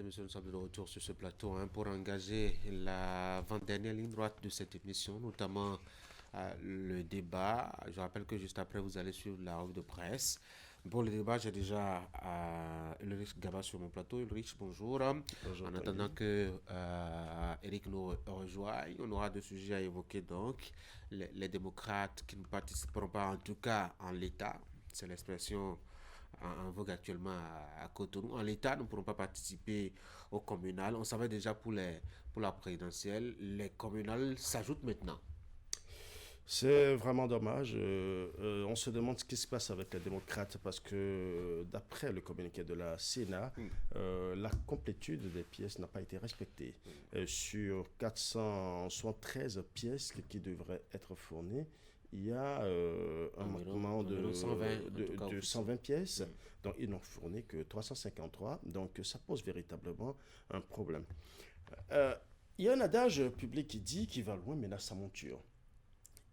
messieurs, nous sommes de retour sur ce plateau pour engager l'avant-dernière ligne droite de cette émission, notamment le débat. Je rappelle que juste après, vous allez suivre la revue de presse. Pour le débat, j'ai déjà Ulrich Gaba sur mon plateau. Ulrich, bonjour. Bonjour. En attendant que Eric nous rejoigne, on aura deux sujets à évoquer. Donc, les démocrates qui ne participeront pas, en tout cas en l'état, c'est l'expression en vogue actuellement à Cotonou. En l'état, nous ne pourrons pas participer au communal. On savait déjà pour la présidentielle, les communales s'ajoutent maintenant. C'est vraiment dommage. On se demande ce qui se passe avec les démocrates parce que d'après le communiqué de la Sénat, la complétude des pièces n'a pas été respectée. Sur 473 pièces qui devraient être fournies, il y a un manquement de 120 pièces. Donc, ils n'ont fourni que 353. Donc, ça pose véritablement un problème. Il y a un adage public qui dit qui va loin ménage sa monture.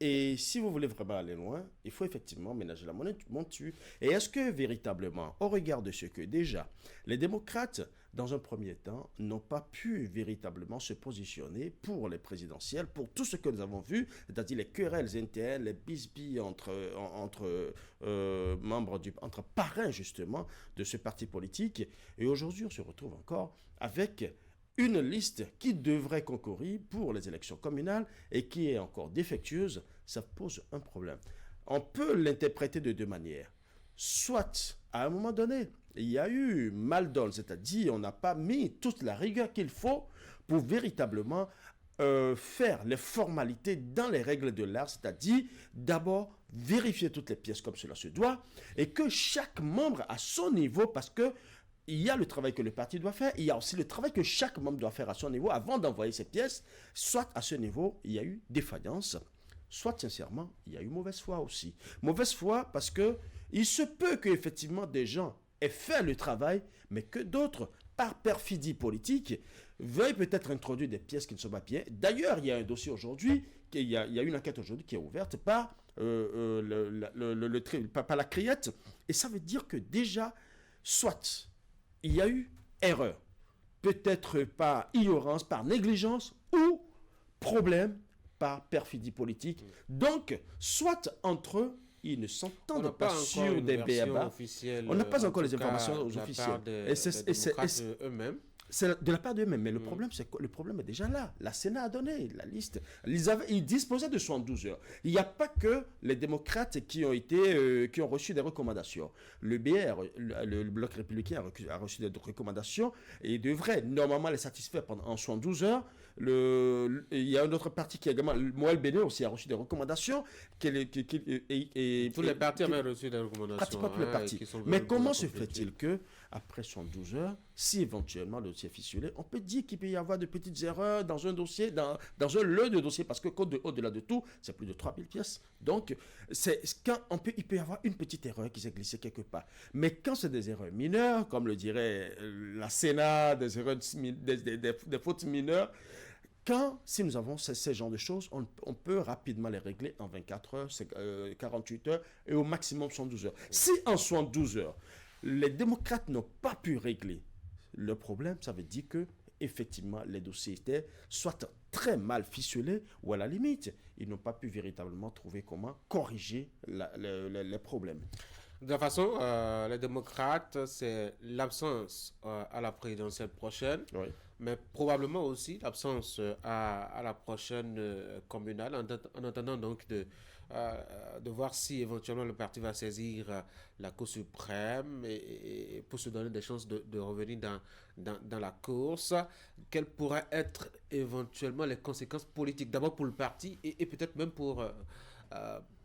Et si vous voulez vraiment aller loin, il faut effectivement ménager la monture. Et est-ce que véritablement, au regard de ce que déjà, les démocrates, dans un premier temps, n'ont pas pu véritablement se positionner pour les présidentielles, pour tout ce que nous avons vu, c'est-à-dire les querelles internes, les bisbilles entre parrains justement de ce parti politique. Et aujourd'hui, on se retrouve encore avec une liste qui devrait concourir pour les élections communales et qui est encore défectueuse, ça pose un problème. On peut l'interpréter de deux manières. Soit, à un moment donné, il y a eu mal donne, c'est-à-dire on n'a pas mis toute la rigueur qu'il faut pour véritablement faire les formalités dans les règles de l'art, c'est-à-dire d'abord vérifier toutes les pièces comme cela se doit et que chaque membre à son niveau, parce que il y a le travail que le parti doit faire, il y a aussi le travail que chaque membre doit faire à son niveau avant d'envoyer ses pièces. Soit à ce niveau, il y a eu défaillance, soit sincèrement, il y a eu mauvaise foi aussi. Mauvaise foi parce que il se peut qu'effectivement des gens aient fait le travail, mais que d'autres, par perfidie politique, veuillent peut-être introduire des pièces qui ne sont pas bien. D'ailleurs, il y a un dossier aujourd'hui, il y a une enquête aujourd'hui qui est ouverte par la criette, et ça veut dire que déjà, soit il y a eu erreur, peut-être par ignorance, par négligence ou problème par perfidie politique. Donc, soit entre eux, ils ne s'entendent pas sur des BABA. On n'a pas encore les informations officielles. Et c'est eux-mêmes. C'est de la part d'eux-mêmes. Mais le problème est déjà là. La Sénat a donné la liste. Ils disposaient de 72 heures. Il n'y a pas que les démocrates qui ont reçu des recommandations. Le BR, le Bloc républicain, a reçu des recommandations et devrait normalement les satisfaire en 72 heures. Il y a un autre parti qui a également, Moël Béné aussi a reçu des recommandations. Tous les partis avaient reçu des recommandations. Pratiquement tous les partis. Mais comment se fait-il que, après 72 heures, si éventuellement le dossier est ficelé, on peut dire qu'il peut y avoir de petites erreurs dans un dossier, dans un lot de dossiers, parce que au-delà de tout, c'est plus de 3000 pièces. Donc, il peut y avoir une petite erreur qui s'est glissée quelque part. Mais quand c'est des erreurs mineures, comme le dirait la Sénat, des fautes mineures, si nous avons ces genres de choses, on peut rapidement les régler en 24 heures, 48 heures et au maximum 72 heures. Si en 72 heures, les démocrates n'ont pas pu régler le problème, ça veut dire que effectivement, les dossiers étaient soit très mal ficelés ou à la limite, ils n'ont pas pu véritablement trouver comment corriger les problèmes. De toute façon, les démocrates, c'est l'absence à la présidentielle prochaine, oui, mais probablement aussi l'absence à la prochaine communale, en attendant donc de voir si éventuellement le parti va saisir la Cour suprême et pour se donner des chances de revenir dans la course. Quelles pourraient être éventuellement les conséquences politiques, d'abord pour le parti et peut-être même pour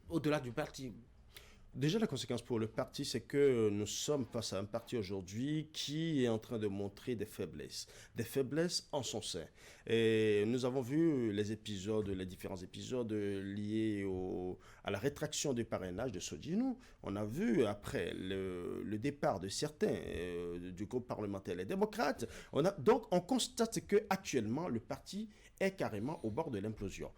au-delà du parti? Déjà, la conséquence pour le parti, c'est que nous sommes face à un parti aujourd'hui qui est en train de montrer des faiblesses en son sein. Et nous avons vu les différents épisodes liés à la rétraction du parrainage de Sodinou. On a vu après le départ de certains du groupe parlementaire les démocrates. Donc, on constate que actuellement le parti est carrément au bord de l'implosion.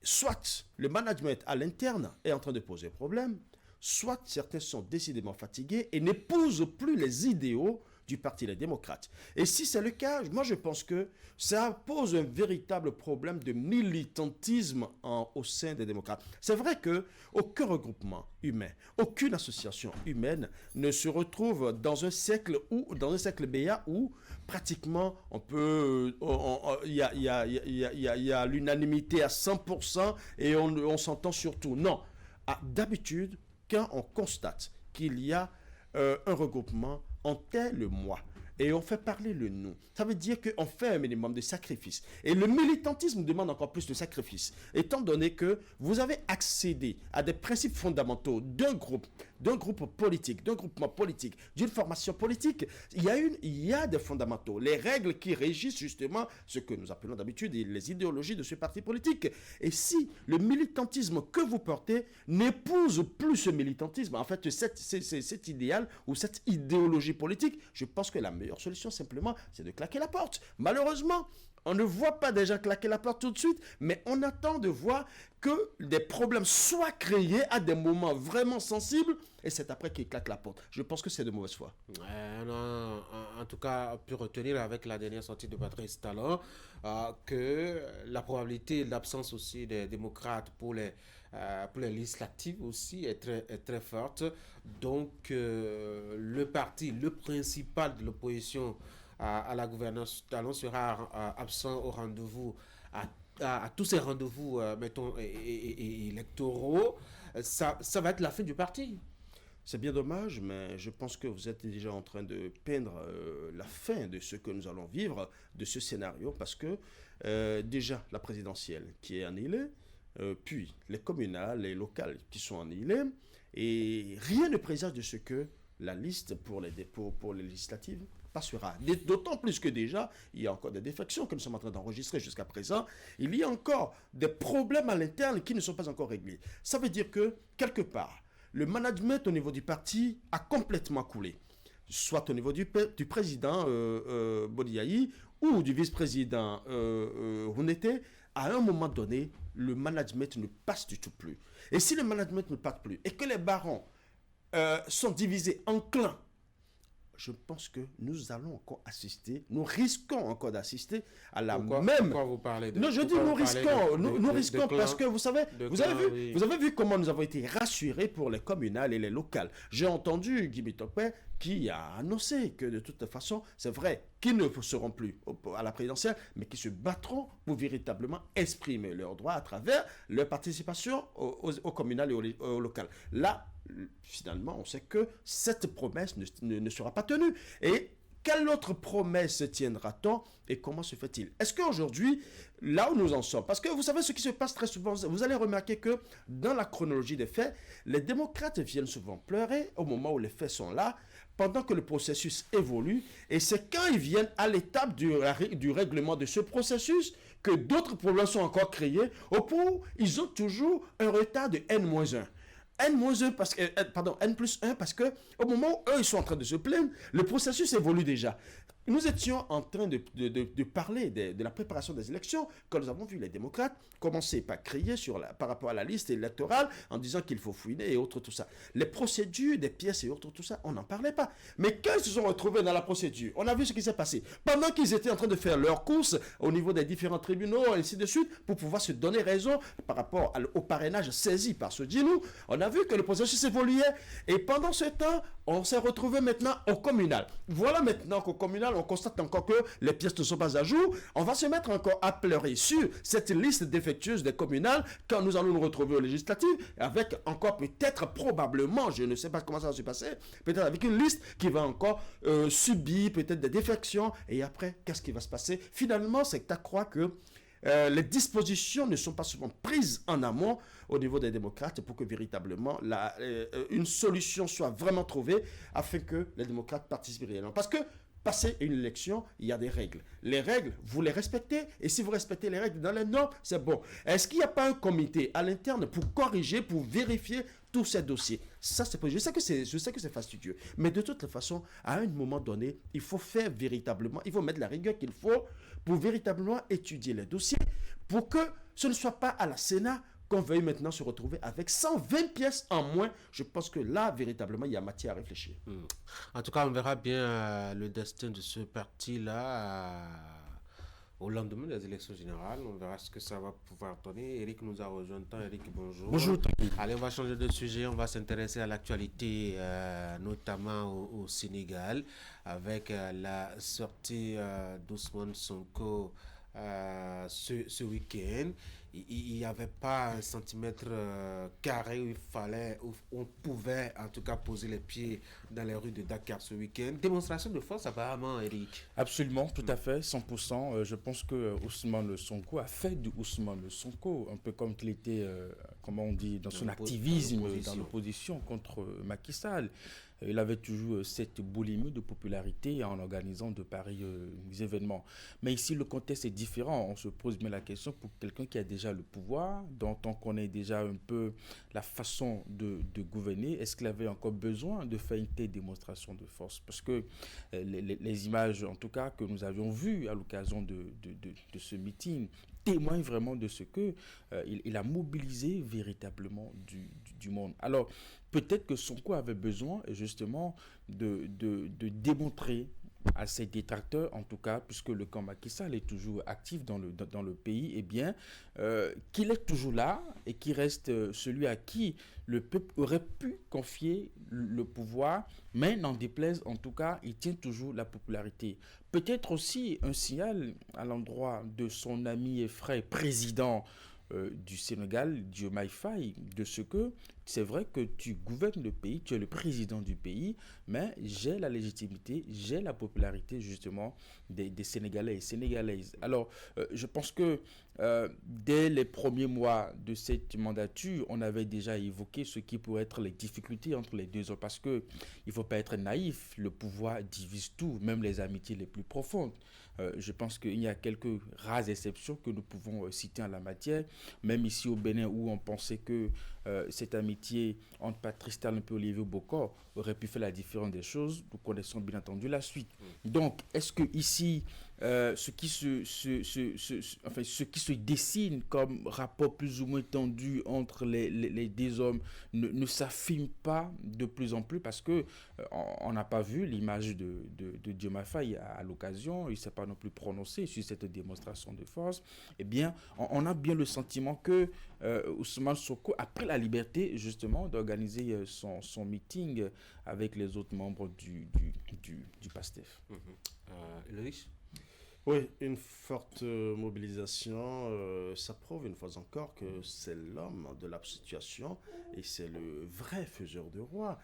Soit le management à l'interne est en train de poser problème, soit certains sont décidément fatigués et n'épousent plus les idéaux du Parti Les Démocrates. Et si c'est le cas, moi je pense que ça pose un véritable problème de militantisme au sein des démocrates. C'est vrai qu'aucun regroupement humain, aucune association humaine ne se retrouve dans un cercle BA où pratiquement on peut, il y a l'unanimité à 100% et on s'entend sur tout. Non, d'habitude, quand on constate qu'il y a un regroupement, on tait le moi et on fait parler le nous. Ça veut dire qu'on fait un minimum de sacrifice. Et le militantisme demande encore plus de sacrifice, étant donné que vous avez accédé à des principes fondamentaux d'un groupe politique, d'un groupement politique, d'une formation politique. Il y a des fondamentaux, les règles qui régissent justement ce que nous appelons d'habitude les idéologies de ce parti politique. Et si le militantisme que vous portez n'épouse plus ce militantisme, en fait cet idéal ou cette idéologie politique, je pense que la meilleure solution simplement, c'est de claquer la porte. Malheureusement, on ne voit pas déjà claquer la porte tout de suite, mais on attend de voir que des problèmes soient créés à des moments vraiment sensibles, et c'est après qu'ils claquent la porte. Je pense que c'est de mauvaise foi. On a en tout cas pu retenir avec la dernière sortie de Patrice Talon que la probabilité d'absence aussi des démocrates pour les législatives aussi est très forte. Donc le principal de l'opposition à la gouvernance Talon sera absent au rendez-vous, à tous ces rendez-vous, mettons, électoraux. Ça va être la fin du parti. C'est bien dommage, mais je pense que vous êtes déjà en train de peindre la fin de ce que nous allons vivre, de ce scénario, parce que déjà la présidentielle qui est annihilée, puis les communales, les locales qui sont annihilées, et rien ne présage de ce que la liste pour les législatives passera. D'autant plus que déjà, il y a encore des défections que nous sommes en train d'enregistrer jusqu'à présent. Il y a encore des problèmes à l'interne qui ne sont pas encore réglés. Ça veut dire que, quelque part, le management au niveau du parti a complètement coulé. Soit au niveau du président Bodiaï ou du vice-président Runete, à un moment donné, le management ne passe du tout plus. Et si le management ne passe plus et que les barons sont divisés en clans, je pense que nous risquons encore d'assister à la même... Pourquoi vous parlez de... Non, je dis nous risquons parce que vous avez vu comment nous avons été rassurés pour les communales et les locales. J'ai entendu Guy Mitokpe qui a annoncé que de toute façon, c'est vrai qu'ils ne seront plus à la présidentielle, mais qu'ils se battront pour véritablement exprimer leurs droits à travers leur participation aux communales et aux locales. Là, finalement, on sait que cette promesse ne sera pas tenue. Et quelle autre promesse tiendra-t-on et comment se fait-il? Est-ce qu'aujourd'hui, là où nous en sommes, parce que vous savez ce qui se passe très souvent, vous allez remarquer que dans la chronologie des faits, les démocrates viennent souvent pleurer au moment où les faits sont là, pendant que le processus évolue, et c'est quand ils viennent à l'étape du règlement de ce processus que d'autres problèmes sont encore créés, au point où ils ont toujours un retard de N-1. N plus 1 parce que au moment où eux ils sont en train de se plaindre, le processus évolue déjà. Nous étions en train de parler de la préparation des élections quand nous avons vu les démocrates commencer par crier par rapport à la liste électorale en disant qu'il faut fouiner et autres tout ça. Les procédures des pièces et autres tout ça, on n'en parlait pas. Mais quand ils se sont retrouvés dans la procédure, on a vu ce qui s'est passé. Pendant qu'ils étaient en train de faire leurs courses au niveau des différents tribunaux et ainsi de suite pour pouvoir se donner raison par rapport au parrainage saisi par ce Djinou, on a vu que le processus évoluait et pendant ce temps, on s'est retrouvé maintenant au communal. Voilà maintenant qu'au communal, on constate encore que les pièces ne sont pas à jour. On va se mettre encore à pleurer sur cette liste défectueuse des communales quand nous allons nous retrouver aux législatives avec encore peut-être, probablement, je ne sais pas comment ça va se passer, peut-être avec une liste qui va encore subir peut-être des défections. Et après, qu'est-ce qui va se passer? Finalement, c'est à croire que les dispositions ne sont pas souvent prises en amont au niveau des démocrates pour que véritablement une solution soit vraiment trouvée afin que les démocrates participent réellement. Parce que passer une élection, il y a des règles. Les règles, vous les respectez, et si vous respectez les règles dans les normes, c'est bon. Est-ce qu'il n'y a pas un comité à l'interne pour corriger, pour vérifier tous ces dossiers? Ça, c'est possible. Je sais que c'est fastidieux, mais de toute façon, à un moment donné, il faut faire véritablement, il faut mettre la rigueur qu'il faut pour véritablement étudier les dossiers, pour que ce ne soit pas à la Sénat qu'on veuille maintenant se retrouver avec 120 pièces en moins. Je pense que là, véritablement, il y a matière à réfléchir. En tout cas, on verra bien le destin de ce parti-là au lendemain des élections générales. On verra ce que ça va pouvoir donner. Eric nous a rejoint. Eric, bonjour. Bonjour. Allez, on va changer de sujet. On va s'intéresser à l'actualité, notamment au Sénégal, avec la sortie d'Ousmane Sonko ce week-end. Il n'y avait pas un centimètre carré où il fallait, où on pouvait en tout cas poser les pieds dans les rues de Dakar ce week-end. Démonstration de force apparemment, Eric. Absolument, tout à fait, 100%. Je pense que Ousmane Sonko a fait du Ousmane Sonko, un peu comme qu'il était, comment on dit, dans son activisme, dans l'opposition contre Macky Sall. Il avait toujours cette boulimie de popularité en organisant de pareils événements. Mais ici, le contexte est différent. On se pose bien la question pour quelqu'un qui a déjà le pouvoir, dont on connaît déjà un peu la façon de gouverner. Est-ce qu'il avait encore besoin de faire une telle démonstration de force? Parce que les images, en tout cas, que nous avions vues à l'occasion de ce meeting, témoigne vraiment de ce que il a mobilisé véritablement du monde. Alors, peut-être que Sonko avait besoin justement de démontrer à ses détracteurs, en tout cas, puisque le camp Macky Sall est toujours actif dans le pays, eh bien, qu'il est toujours là et qu'il reste celui à qui le peuple aurait pu confier le pouvoir, mais n'en déplaise, en tout cas, il tient toujours la popularité. Peut-être aussi un signal à l'endroit de son ami et frère président du Sénégal, Diomaye Faye, de ce que c'est vrai que tu gouvernes le pays, tu es le président du pays, mais j'ai la légitimité, j'ai la popularité justement des Sénégalais et Sénégalaises. Alors, je pense que dès les premiers mois de cette mandature, on avait déjà évoqué ce qui pourrait être les difficultés entre les deux hommes, parce qu'il ne faut pas être naïf, le pouvoir divise tout, même les amitiés les plus profondes. Je pense qu'il y a quelques rares exceptions que nous pouvons citer en la matière, même ici au Bénin où on pensait que cette amitié entre Patrice Talon et Olivier Bokor aurait pu faire la différence des choses. Nous connaissons bien entendu la suite. Donc, est-ce que ici, ce qui se dessine comme rapport plus ou moins tendu entre les deux hommes ne s'affirme pas de plus en plus, parce que on n'a pas vu l'image de Diomaye Faye à l'occasion, il ne s'est pas non plus prononcé sur cette démonstration de force. Eh bien, on a bien le sentiment que Ousmane Sonko a pris la liberté justement d'organiser son meeting avec les autres membres du PASTEF. Ulrich? Oui, une forte mobilisation, ça prouve une fois encore que c'est l'homme de la situation et c'est le vrai faiseur de roi.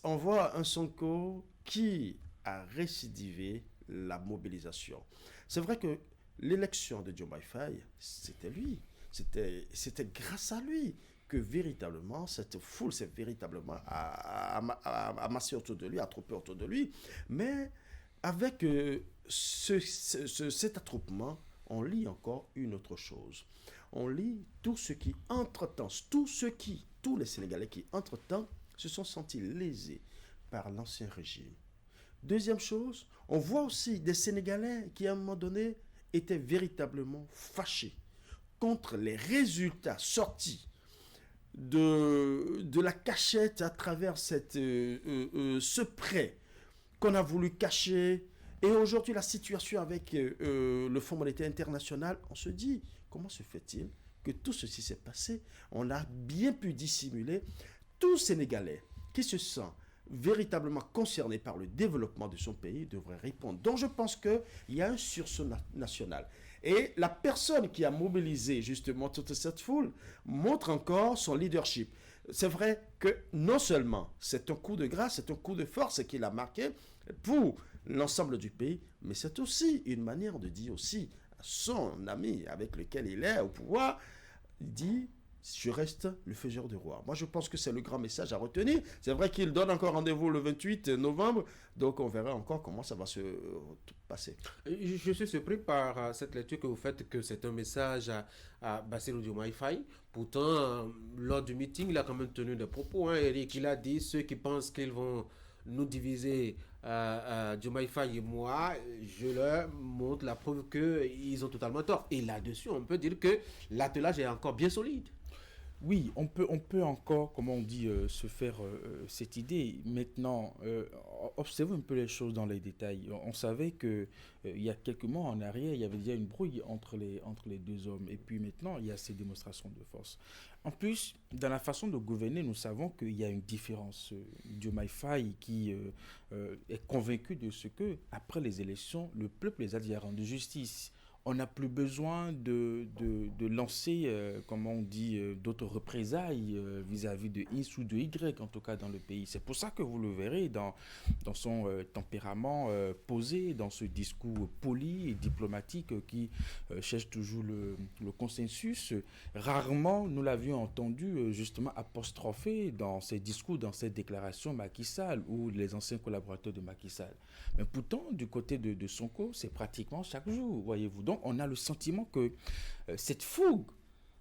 On voit un Sonko qui a récidivé la mobilisation. C'est vrai que l'élection de Diomaye Faye, c'était lui. C'était grâce à lui que véritablement cette foule s'est véritablement amassée autour de lui, attroupée autour de lui. Mais avec cet attroupement, on lit encore une autre chose. On lit tous ceux qui, entre-temps, tous les Sénégalais qui, entre-temps, se sont sentis lésés par l'ancien régime. Deuxième chose, on voit aussi des Sénégalais qui, à un moment donné, étaient véritablement fâchés contre les résultats sortis de la cachette à travers ce prêt qu'on a voulu cacher. Et aujourd'hui, la situation avec le Fonds monétaire international, on se dit, comment se fait-il que tout ceci s'est passé? On a bien pu dissimuler. Tout Sénégalais qui se sent véritablement concerné par le développement de son pays devrait répondre. Donc je pense qu'il y a un sursaut national. Et la personne qui a mobilisé justement toute cette foule montre encore son leadership. C'est vrai que non seulement c'est un coup de grâce, c'est un coup de force qu'il a marqué pour l'ensemble du pays, mais c'est aussi une manière de dire aussi à son ami avec lequel il est au pouvoir, il dit: je reste le faiseur de roi. Moi, je pense que c'est le grand message à retenir. C'est vrai qu'il donne encore rendez-vous le 28 novembre, donc on verra encore comment ça va se passer. Je suis surpris par cette lecture que vous faites, que c'est un message à Bassirou Diomaye Faye. Pourtant, lors du meeting, il a quand même tenu des propos. Eric, il a dit: ceux qui pensent qu'ils vont nous diviser Diomaye Faye et moi, je leur montre la preuve qu'ils ont totalement tort. Et là-dessus, on peut dire que l'attelage est encore bien solide. Oui, on peut encore, comment on dit, se faire cette idée. Maintenant, observons un peu les choses dans les détails. On savait que il y a quelques mois en arrière, il y avait déjà une brouille entre les deux hommes. Et puis maintenant, il y a ces démonstrations de force. En plus, dans la façon de gouverner, nous savons qu'il y a une différence. Diomaye Faye qui est convaincu de ce que, après les élections, le peuple les a déjà rendu justice. On n'a plus besoin de lancer, comment on dit, d'autres représailles vis-à-vis de X ou de Y, en tout cas dans le pays. C'est pour ça que vous le verrez dans son tempérament posé, dans ce discours poli et diplomatique qui cherche toujours le consensus. Rarement nous l'avions entendu justement apostrophé dans ses discours, dans ses déclarations Macky Sall ou les anciens collaborateurs de Macky Sall. Mais pourtant, du côté de Sonko, c'est pratiquement chaque jour, voyez-vous. Donc, on a le sentiment que cette fougue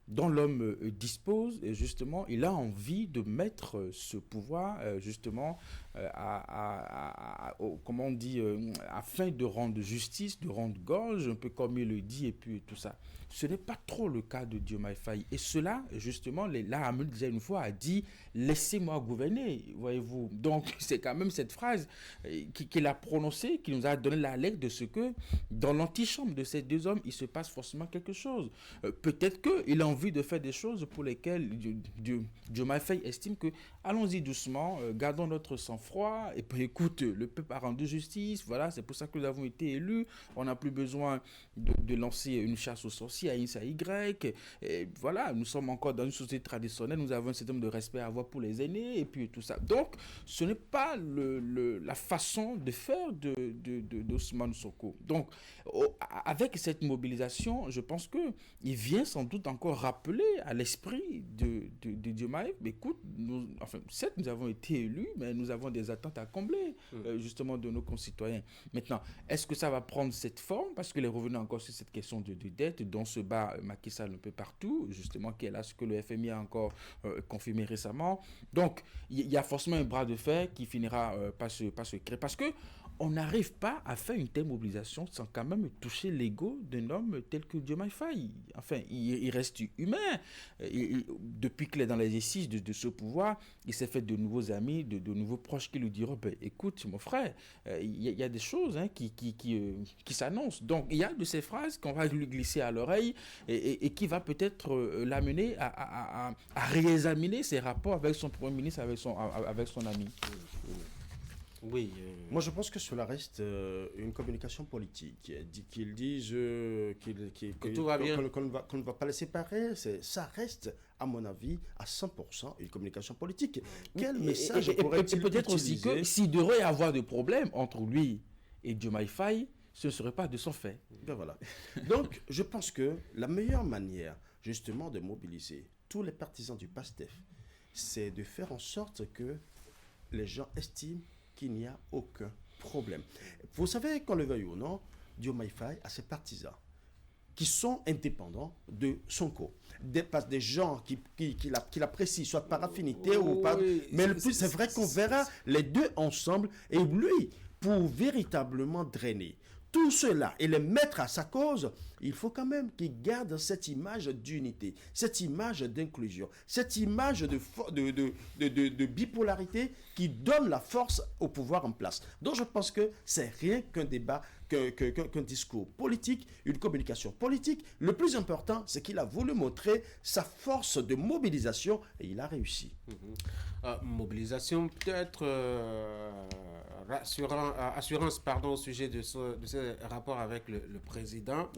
dont l'homme dispose, justement, il a envie de mettre ce pouvoir, justement, comment on dit, afin de rendre justice, de rendre gorge, un peu comme il le dit, et puis tout ça. Ce n'est pas trop le cas de Diomaye Faye. Et cela, justement, là, Hamid déjà une fois a dit « laissez-moi gouverner », voyez-vous. Donc, c'est quand même cette phrase qu'il a prononcée, qui nous a donné la lettre de ce que, dans l'antichambre de ces deux hommes, il se passe forcément quelque chose. Peut-être qu'il a envie de faire des choses pour lesquelles Diomaye Faye estime que, allons-y doucement, gardons notre sang-froid, et puis écoute, le peuple a rendu justice, voilà, c'est pour ça que nous avons été élus, on n'a plus besoin de lancer une chasse aux sorciers, à X, à Y, et voilà, nous sommes encore dans une société traditionnelle, nous avons un certain nombre de respect à avoir pour les aînés, et puis tout ça. Donc, ce n'est pas la façon de faire d'Ousmane Sonko. Donc, avec cette mobilisation, je pense qu'il vient sans doute encore rappeler à l'esprit de Diomaye, écoute, certes, nous avons été élus, mais nous avons des attentes à combler, justement, de nos concitoyens. Maintenant, est-ce que ça va prendre cette forme? Parce qu'il est revenu encore sur cette question de dette dont se bat Macky Sall un peu partout, justement, qui est là ce que le FMI a encore confirmé récemment. Donc, il y a forcément un bras de fer qui finira par se créer. Parce que on n'arrive pas à faire une telle mobilisation sans quand même toucher l'ego d'un homme tel que Diomaye Faye. Enfin, il reste humain. Depuis qu'il est dans l'exercice de ce pouvoir, il s'est fait de nouveaux amis, de nouveaux proches qui lui diront écoute, mon frère, il y a des choses qui s'annoncent. Donc, il y a de ces phrases qu'on va lui glisser à l'oreille et qui va peut-être l'amener à réexaminer ses rapports avec son Premier ministre, avec son ami. Oui. Moi, je pense que cela reste une communication politique. Qu'ils disent que tout va bien, qu'on ne va pas les séparer. Ça reste, à mon avis, à 100% une communication politique. Quel message pourrait-il peut-être utiliser? aussi que s'il devrait y avoir des problèmes entre lui et Diomaye Faye, ce ne serait pas de son fait. Ben voilà. Donc, je pense que la meilleure manière, justement, de mobiliser tous les partisans du PASTEF, c'est de faire en sorte que les gens estiment qu'il n'y a aucun problème. Vous savez, qu'on le veuille ou non, Diomaye Faye a ses partisans qui sont indépendants de Sonko. Des gens qui l'apprécient, soit par affinité ou par... Mais le plus, c'est vrai qu'on verra les deux ensemble. Et lui, pour véritablement drainer tout cela et les mettre à sa cause, il faut quand même qu'il garde cette image d'unité, cette image d'inclusion, cette image de bipolarité qui donne la force au pouvoir en place. Donc je pense que c'est rien qu'un débat, qu'un discours politique, une communication politique. Le plus important, c'est qu'il a voulu montrer sa force de mobilisation et il a réussi. Mobilisation peut-être... assurance au sujet de ce rapport avec le président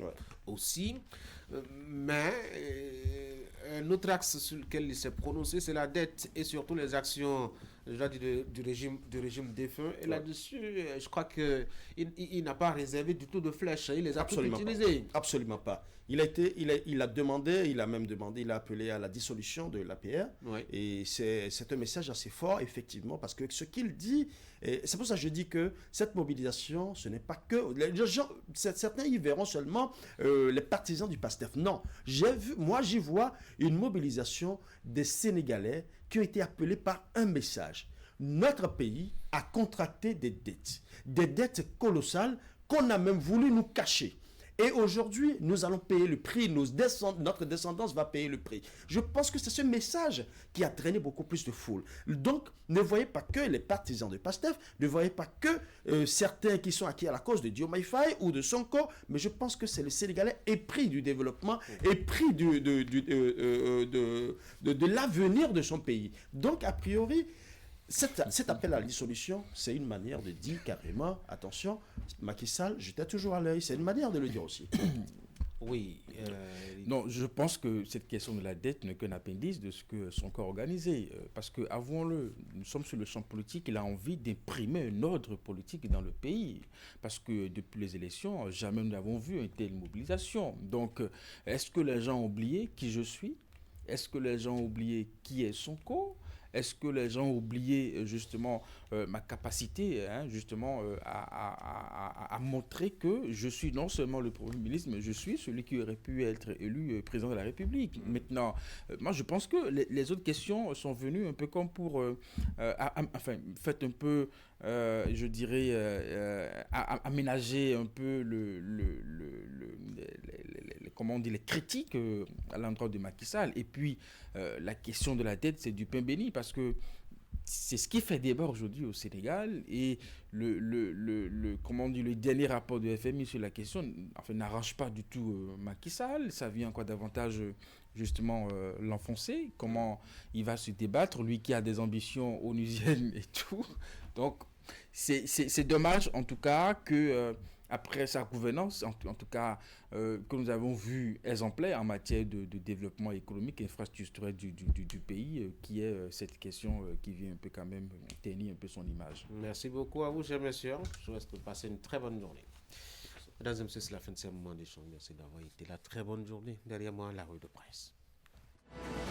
aussi. Mais un autre axe sur lequel il s'est prononcé, c'est la dette et surtout les actions du régime défunt. Et là-dessus, je crois qu'il n'a pas réservé du tout de flèches. Il les a toutes utilisées. Absolument pas. Il a appelé à la dissolution de l'APR. Oui. Et c'est un message assez fort, effectivement, parce que ce qu'il dit, et c'est pour ça que je dis que cette mobilisation, ce n'est pas que... Les gens, certains y verront seulement les partisans du PASTEF. Non, j'y vois une mobilisation des Sénégalais qui ont été appelés par un message. notre pays a contracté des dettes colossales qu'on a même voulu nous cacher. Et aujourd'hui, nous allons payer le prix, notre descendance va payer le prix. Je pense que c'est ce message qui a traîné beaucoup plus de foule. Donc, ne voyez pas que les partisans de PASTEF, ne voyez pas que certains qui sont acquis à la cause de Diomaye Faye ou de Sonko, mais je pense que c'est le Sénégalais épris du développement, épris de l'avenir de son pays. Donc, a priori, cet appel à la dissolution, c'est une manière de dire carrément, attention, Macky Sall, j'étais toujours à l'œil. C'est une manière de le dire aussi. Oui. Non, je pense que cette question de la dette n'est qu'un appendice de ce que son corps organisé. Parce que, avouons-le, nous sommes sur le champ politique, il a envie d'imprimer un ordre politique dans le pays. Parce que depuis les élections, jamais nous n'avons vu une telle mobilisation. Donc, est-ce que les gens ont oublié qui je suis? Est-ce que les gens ont oublié qui est Sonko? Est-ce que les gens ont oublié justement ma capacité justement à montrer que je suis non seulement le Premier ministre, mais je suis celui qui aurait pu être élu président de la République. Maintenant, moi je pense que les autres questions sont venues un peu comme pour faites un peu, je dirais, aménager un peu comment on dit, les critiques à l'endroit de Macky Sall. Et puis, la question de la dette, c'est du pain béni parce que c'est ce qui fait débat aujourd'hui au Sénégal. Et comment on dit, le dernier rapport de FMI sur la question n'arrange pas du tout Macky Sall. Ça vient encore davantage justement l'enfoncer. Comment il va se débattre, lui qui a des ambitions onusiennes et tout. Donc, c'est dommage en tout cas que... après sa gouvernance, en tout cas, que nous avons vu exemplaire en matière de développement économique et infrastructurel du pays, qui est cette question qui vient un peu quand même ternir un peu son image. Merci beaucoup à vous, chers messieurs. Je vous souhaite de passer une très bonne journée. Mesdames et messieurs, c'est la fin de ce moment d'échange. Merci d'avoir été là. Très bonne journée. Derrière moi, la rue de presse.